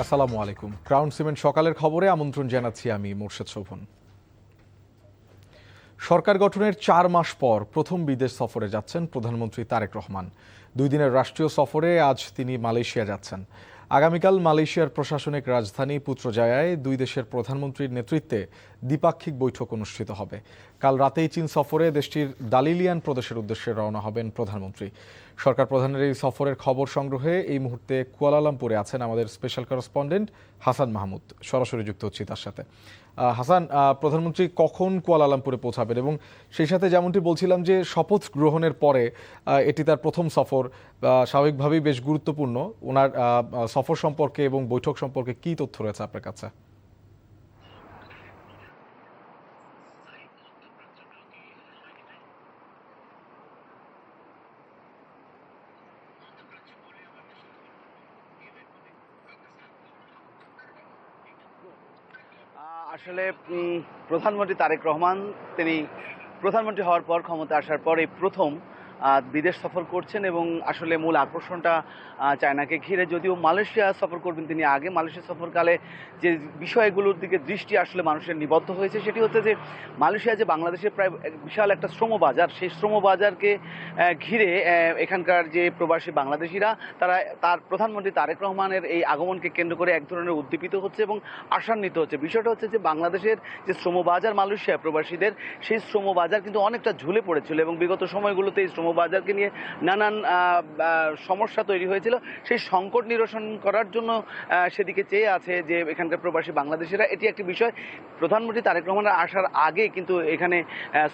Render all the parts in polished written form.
আসসালামু আলাইকুম। Crown cement সকালের খবরে আমন্ত্রণ জানাচ্ছি আমি মোর্শেদ শোভন। সরকার গঠনের 4 মাস পর প্রথম বিদেশ সফরে যাচ্ছেন প্রধানমন্ত্রী তারেক রহমান। 2 দিনের রাষ্ট্রীয় সফরে আজ তিনি মালয়েশিয়া যাচ্ছেন। আগামীকাল মালয়েশিয়ার প্রশাসনিক রাজধানী পুত্রজায়ায় 2 দেশের প্রধানমন্ত্রীর নেতৃত্বে দ্বিপাক্ষিক বৈঠক অনুষ্ঠিত হবে। কাল রাতেই চীন সফরে দেশটির দালিলিয়ান প্রদেশের উদ্দেশ্যে রওনা হবেন প্রধানমন্ত্রী। সরকার প্রধানের এই সফরের খবর সংগ্রহে এই মুহূর্তে কুয়ালালামপুরে আছেন আমাদের স্পেশাল করেসপন্ডেন্ট হাসান মাহমুদ। সরাসরি যুক্ত হচ্ছি তার সাথে। হাসান, প্রধানমন্ত্রী কখন কুয়ালালামপুরে পৌঁছাবেন এবং সেই সাথে যেমনটি বলছিলাম যে শপথ গ্রহণের পরে এটি তার প্রথম সফর, স্বাভাবিকভাবেই বেশ গুরুত্বপূর্ণ। ওনার সফর সম্পর্কে এবং বৈঠক সম্পর্কে কী তথ্য রয়েছে আপনার কাছে? আসলে প্রধানমন্ত্রী তারেক রহমান তিনি প্রধানমন্ত্রী হওয়ার পর ক্ষমতায় আসার পর এই প্রথম বিদেশ সফর করছেন এবং আসলে মূল আকর্ষণটা চায়নাকে ঘিরে। যদিও মালয়েশিয়া সফর করবেন তিনি আগে, মালয়েশিয়া সফরকালে যে বিষয়গুলোর দিকে দৃষ্টি আসলে মানুষের নিবদ্ধ হয়েছে সেটি হচ্ছে যে মালয়েশিয়া যে বাংলাদেশের প্রায় বিশাল একটা শ্রমবাজার, সেই শ্রমবাজারকে ঘিরে এখানকার যে প্রবাসী বাংলাদেশিরা তারা তার প্রধানমন্ত্রী তারেক রহমানের এই আগমনকে কেন্দ্র করে এক ধরনের উদ্দীপিত হচ্ছে এবং আশান্বিত হচ্ছে। বিষয়টা হচ্ছে যে বাংলাদেশের যে শ্রমবাজার মালয়েশিয়া প্রবাসীদের, সেই শ্রমবাজার কিন্তু অনেকটা ঝুলে পড়েছিল এবং বিগত সময়গুলোতে এই শ্রমবাজারকে নিয়ে নানান সমস্যা তৈরি হয়েছিল। সেই সংকট নিরসন করার জন্য সেদিকে চেয়ে আছে যে এখানকার প্রবাসী বাংলাদেশিরা। এটি একটি বিষয়। প্রধানমন্ত্রী তারেক রহমানের আসার আগে কিন্তু এখানে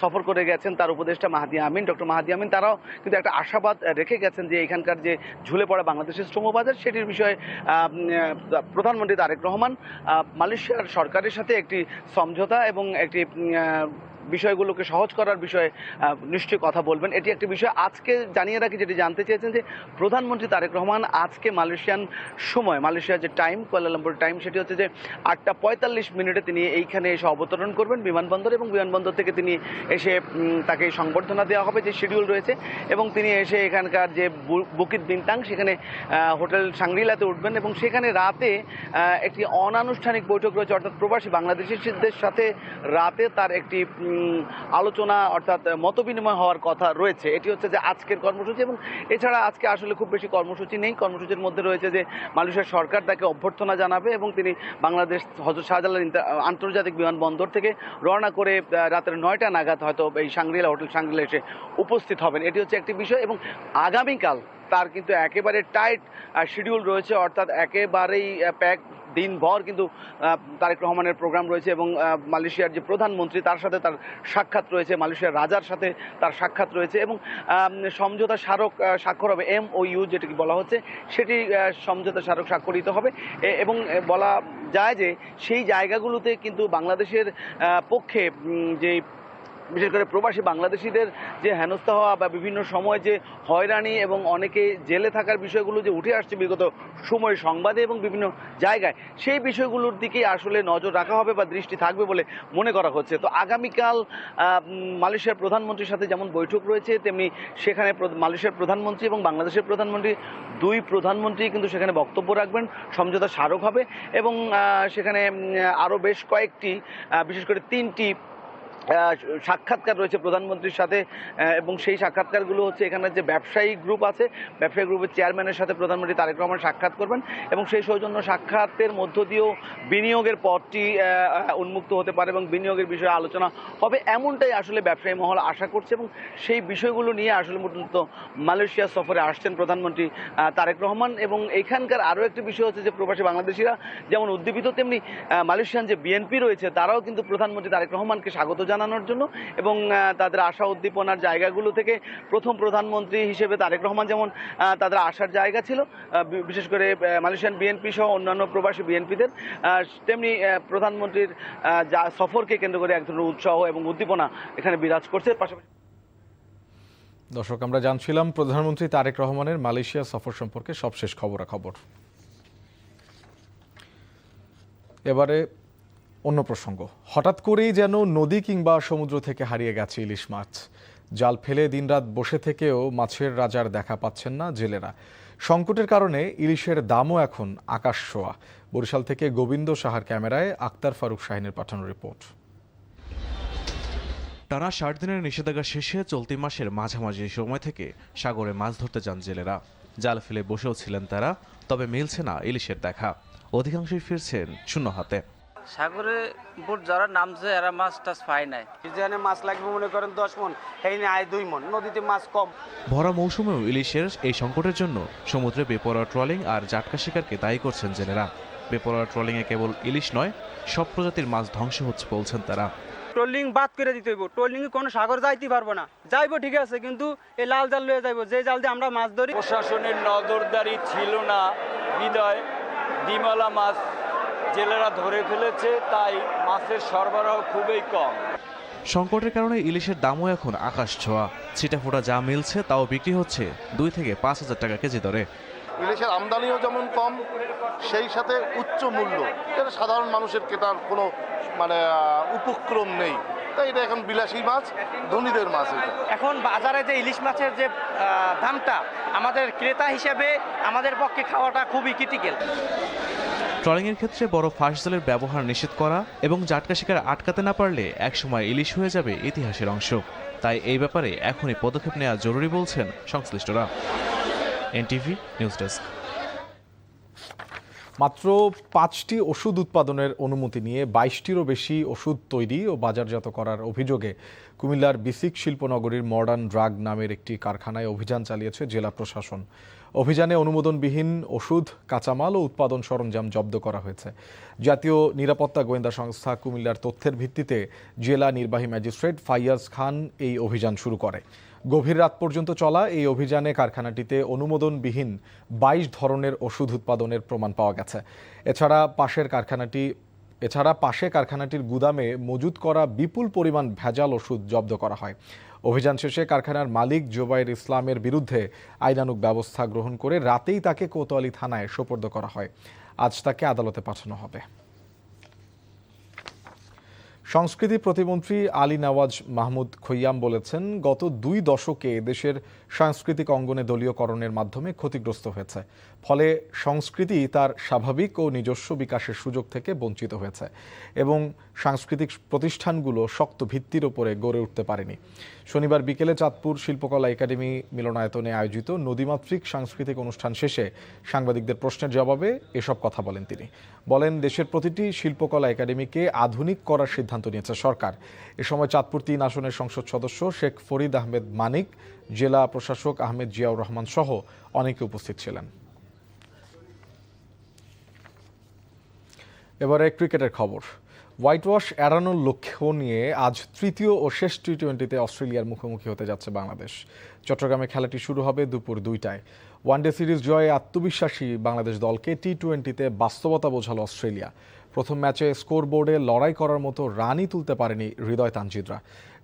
সফর করে গেছেন তার উপদেষ্টা মাহাদি আমিন, ডক্টর মাহাদি আমিন। তারাও কিন্তু একটা আশাবাদ রেখে গেছেন যে এখানকার যে ঝুলে পড়া বাংলাদেশের শ্রমবাজার সেটির বিষয়ে প্রধানমন্ত্রী তারেক রহমান মালয়েশিয়ার সরকারের সাথে একটি সমঝোতা এবং একটি বিষয়গুলোকে সহজ করার বিষয়ে নিশ্চয়ই কথা বলবেন। এটি একটি বিষয়। আজকে জানিয়ে রাখি, যেটি জানতে চেয়েছেন যে প্রধানমন্ত্রী তারেক রহমান আজকে মালয়েশিয়ান সময়, মালয়েশিয়ার যে টাইম, কুয়ালালামপুর টাইম, সেটি হচ্ছে যে 8:45 তিনি এইখানে এসে অবতরণ করবেন বিমানবন্দর, এবং বিমানবন্দর থেকে তিনি এসে তাকে সংবর্ধনা দেওয়া হবে যে শিডিউল রয়েছে, এবং তিনি এসে এখানকার যে বুকিত বিনতাং সেখানে হোটেল সাংগ্রিলাতে উঠবেন এবং সেখানে রাতে একটি অনানুষ্ঠানিক বৈঠক রয়েছে, অর্থাৎ প্রবাসী বাংলাদেশিদের সাথে রাতে তার একটি আলোচনা অর্থাৎ মতবিনিময় হওয়ার কথা রয়েছে। এটি হচ্ছে যে আজকের কর্মসূচি, এবং এছাড়া আজকে আসলে খুব বেশি কর্মসূচি নেই। কর্মসূচির মধ্যে রয়েছে যে মালয়েশিয়ার সরকার তাকে অভ্যর্থনা জানাবে এবং তিনি বাংলাদেশ হযরত শাহজালাল আন্তর্জাতিক বিমানবন্দর থেকে রওনা করে রাতের 9টা নাগাদ হয়তো এই সাংগ্রিলা, হোটেল সাংগ্রিলা এসে উপস্থিত হবেন। এটি হচ্ছে একটি বিষয়। এবং আগামীকাল তার কিন্তু একেবারে টাইট শিডিউল রয়েছে, অর্থাৎ একেবারেই প্যাক দিনভর কিন্তু তারেক রহমানের প্রোগ্রাম রয়েছে এবং মালয়েশিয়ার যে প্রধানমন্ত্রী তার সাথে তার সাক্ষাৎ রয়েছে, মালয়েশিয়ার রাজার সাথে তার সাক্ষাৎ রয়েছে এবং সমঝোতা স্মারক স্বাক্ষর হবে, MOU যেটিকে বলা হচ্ছে, সেটি সমঝোতা স্মারক স্বাক্ষরিত হবে। এবং বলা যায় যে সেই জায়গাগুলোতে কিন্তু বাংলাদেশের পক্ষে যে বিশেষ করে প্রবাসী বাংলাদেশিদের যে হেনস্থা হওয়া বা বিভিন্ন সময় যে হয়রানি এবং অনেকে জেলে থাকার বিষয়গুলো যে উঠে আসছে বিগত সময় সংবাদে এবং বিভিন্ন জায়গায়, সেই বিষয়গুলোর দিকে আসলে নজর রাখা হবে বা দৃষ্টি থাকবে বলে মনে করা হচ্ছে। তো আগামীকাল মালয়েশিয়ার প্রধানমন্ত্রীর সাথে যেমন বৈঠক রয়েছে, তেমনি সেখানে মালয়েশিয়ার প্রধানমন্ত্রী এবং বাংলাদেশের প্রধানমন্ত্রী, দুই প্রধানমন্ত্রী কিন্তু সেখানে বক্তব্য রাখবেন, সমঝোতা স্মারক হবে এবং সেখানে আরও বেশ কয়েকটি, বিশেষ করে 3টি সাক্ষাৎকার রয়েছে প্রধানমন্ত্রীর সাথে। এবং সেই সাক্ষাৎকারগুলো হচ্ছে এখানে যে ব্যবসায়ী গ্রুপ আছে, ব্যবসায়ী গ্রুপের চেয়ারম্যানের সাথে প্রধানমন্ত্রী তারেক রহমান সাক্ষাৎ করবেন এবং সেই সৌজন্য সাক্ষাতের মধ্য দিয়েও বিনিয়োগের পথটি উন্মুক্ত হতে পারে এবং বিনিয়োগের বিষয়ে আলোচনা হবে, এমনটাই আসলে ব্যবসায়ী মহল আশা করছে। এবং সেই বিষয়গুলো নিয়ে আসলে মূলত মালয়েশিয়া সফরে আসছেন প্রধানমন্ত্রী তারেক রহমান। এবং এখানকার আরও একটি বিষয় হচ্ছে যে প্রবাসী বাংলাদেশিরা যেমন উদ্দীপিত, তেমনি মালয়েশিয়ান যে বিএনপি রয়েছে তারাও কিন্তু প্রধানমন্ত্রী তারেক রহমানকে স্বাগত জানানোর জন্য এবং তাদের আশা উদ্দীপনার জায়গাগুলো থেকে প্রথম প্রধানমন্ত্রী হিসেবে তারেক রহমান যেমন তাদের আসার জায়গা ছিল, বিশেষ করে মালয়েশিয়ান বিএনপি সহ অন্যান্য প্রবাসী বিএনপিদের, তেমনি প্রধানমন্ত্রীর সফরকে কেন্দ্র করে এক ধরনের উৎসাহ এবং উদ্দীপনা এখানে বিরাজ করছে। পাশাপাশি দর্শক, আমরা জানছিলাম প্রধানমন্ত্রী তারেক রহমানের মালয়েশিয়া সফর সম্পর্কে সবশেষ খবরাখবর। এবারে অন্য প্রসঙ্গ। হঠাৎ করেই যেন নদী কিংবা সমুদ্র থেকে হারিয়ে গেছে ইলিশ মাছ। জাল ফেলে দিনরাত বসে থেকেও মাছের রাজার দেখা পাচ্ছেন না জেলেরা। সংকটের কারণে ইলিশের দামও এখন আকাশ ছোঁয়া। বরিশাল থেকে গোবিন্দ সাহার ক্যামেরায় আক্তার ফারুক শাহিনের পাঠানো রিপোর্ট। টানা 60 দিনের নিষেধাজ্ঞা শেষে চলতি মাসের মাঝামাঝি সময় থেকে সাগরে মাছ ধরতে যান জেলেরা। জাল ফেলে বসেও ছিলেন তারা, তবে মিলছে না ইলিশের দেখা। অধিকাংশই ফিরছেন শূন্য হাতে। সাগরে বোট যারা নামছে এরা মাছ টাছ পায় নাই। যেখানে মাছ লাগবে মনে করেন 10 মন, এইখানে আয় 2 মন, নদীতে মাছ কম। ভরা মৌসুমেও ইলিশের এই সংকটের জন্য সমুদ্রে বেপরোয়া ট্রলিং আর জাটকা শিকারকে দায়ী করছেন জেলেরা। বেপরোয়া ট্রলিংয়ে কেবল ইলিশ নয়, সব প্রজাতির মাছ ধ্বংস হচ্ছে বলছেন তারা। ট্রলিং বাদ করে দিতে হইব, ট্রলিং কোনো সাগর যাইতে পারবো না। যাইবো ঠিক আছে, কিন্তু এই লাল জাল লয়ে যাইবো, যে জাল দিয়ে আমরা মাছ ধরি। প্রশাসনের নজরদারি ছিল না বিদায় ডিমালা মাছ জেলেরা ধরে ফেলেছে, তাই মাছের সরবরাহ খুবই কম। সংকটের কারণে ইলিশের দামও এখন আকাশ ছোঁয়া। ছিটাফোঁটা যা মিলছে তাও বিক্রি হচ্ছে 2 থেকে 5 হাজার টাকা কেজি দরে। ইলিশের আমদানিও যেমন কম, সেই সাথে উচ্চ মূল্য, এটা সাধারণ মানুষের কেনার কোনো উপক্রম নেই। তাই এটা এখন বিলাসী মাছ, ধনীদের মাছ। এখন বাজারে যে ইলিশ মাছের যে দামটা, আমাদের ক্রেতা হিসেবে আমাদের পক্ষে খাওয়াটা খুবই ক্রিটিক্যাল। ট্রলিংয়ের ক্ষেত্রে বড় ফাঁস জালের ব্যবহার নিষেধ করা এবং জাটকা শিকার আটকাতে না পারলে একসময় ইলিশ হয়ে যাবে ইতিহাসের অংশ। তাই এই ব্যাপারে এখনই পদক্ষেপ নেওয়া জরুরি বলছেন সংশ্লিষ্টরা। NTV news desk. মাত্র 5টি ওষুধ উৎপাদনের অনুমতি নিয়ে 22টিরও বেশি ওষুধ তৈরি ও বাজারজাত করার অভিযোগে কুমিল্লার বিসিক শিল্পনগরীর মডার্ন ড্রাগ নামের একটি কারখানায় অভিযান চালিয়েছে জেলা প্রশাসন। অভিযানে অনুমোদনবিহীন ওষুধ, কাঁচামাল ও উৎপাদন সরঞ্জাম জব্দ করা হয়েছে। জাতীয় নিরাপত্তা গোয়েন্দা সংস্থা কুমিল্লার তথ্যের ভিত্তিতে জেলা নির্বাহী ম্যাজিস্ট্রেট ফাইয়াজ খান এই অভিযান শুরু করে। গভীর রাত পর্যন্ত চলা এই অভিযানে কারখানাটিতে অনুমোদনবিহীন 22 ধরনের ওষুধ উৎপাদনের প্রমাণ পাওয়া গেছে। এছাড়া পাশে কারখানাটির গুদামে মজুত করা বিপুল পরিমাণ ভেজাল ওষুধ জব্দ করা হয়। অভিযান শেষে কারখানার মালিক জোবাইর ইসলামের বিরুদ্ধে আইনানুগ ব্যবস্থা গ্রহণ করে রাতেই তাকে কোতোয়ালি থানায় সোপর্দ করা হয়। আজ তাকে আদালতে পাঠানো হবে। সংস্কৃতি প্রতিমন্ত্রী আলী নওয়াজ মাহমুদ খৈয়াম বলেছেন, গত 2 দশকে দেশের সাংস্কৃতিক অঙ্গনে দলীয়করণের মাধ্যমে ক্ষতিগ্রস্ত হয়েছে। ফলে সংস্কৃতি তার স্বাভাবিক ও নিজস্ব বিকাশের সুযোগ থেকে বঞ্চিত হয়েছে এবং সাংস্কৃতিক প্রতিষ্ঠানগুলো শক্ত ভিত্তির ওপরে গড়ে উঠতে পারেনি। শনিবার বিকেলে চাঁদপুর শিল্পকলা একাডেমি মিলনায়তনে আয়োজিত নদীমাতৃক সাংস্কৃতিক অনুষ্ঠান শেষে সাংবাদিকদের প্রশ্নের জবাবে এসব কথা বলেন তিনি। বলেন, দেশের প্রতিটি শিল্পকলা একাডেমিকে আধুনিক করার সিদ্ধান্ত নিয়েছে সরকার। এ সময় চাঁদপুর 3 আসনের সংসদ সদস্য শেখ ফরিদ আহমেদ মানিক, জেলা প্রশাসক আহমেদ জিয়াউর রহমান সহ অনেকে উপস্থিত ছিলেন। এবারে ক্রিকেটের খবর। হোয়াইট ওয়াশ এড়ানোর লক্ষ্য নিয়ে আজ তৃতীয় ও শেষ টি-20তে অস্ট্রেলিয়ার মুখোমুখি হতে যাচ্ছে বাংলাদেশ। চট্টগ্রামে খেলাটি শুরু হবে দুপুর 2টায়। ওয়ানডে সিরিজ জয়ে আত্মবিশ্বাসী বাংলাদেশ দলকে টি-20তে বাস্তবতা বোঝালো অস্ট্রেলিয়া। প্রথম ম্যাচে স্কোরবোর্ডে লড়াই করার মতো রানই তুলতে পারেনি হৃদয় তানজিদরা।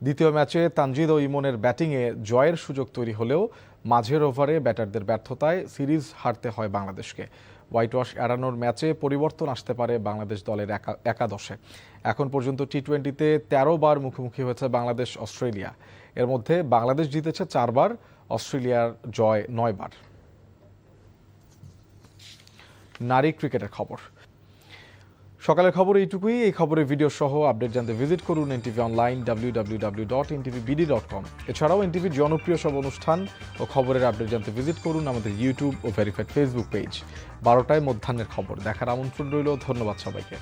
দ্বিতীয় ম্যাচে তানজিদ ও ইমনের ব্যাটিংয়ে জয়ের সুযোগ তৈরি হলেও মাঝের ওভারে ব্যাটারদের ব্যর্থতায় সিরিজ হারতে হয় বাংলাদেশকে। হোয়াইট ওয়াশ এড়ানোর ম্যাচে পরিবর্তন আসতে পারে বাংলাদেশ দলের একাদশে। এখন পর্যন্ত টি-20তে 13 বার মুখোমুখি হয়েছে বাংলাদেশ অস্ট্রেলিয়া। এর মধ্যে বাংলাদেশ জিতেছে 4 বার, অস্ট্রেলিয়ার জয় 9 বার। নারী ক্রিকেটের খবর। সকালের খবর এইটুকুই। এই খবরের ভিডিও সহ আপডেট জানতে ভিজিট করুন এনটিভি অনলাইন www.ntvbd.com। এছাড়াও এনটিভির জনপ্রিয় সব অনুষ্ঠান ও খবরের আপডেট জানতে ভিজিট করুন আমাদের ইউটিউব ও ভেরিফাইড ফেসবুক পেজ। 12টায় মধ্যাহ্নের খবর দেখার আমন্ত্রণ রইল। ধন্যবাদ সবাইকে।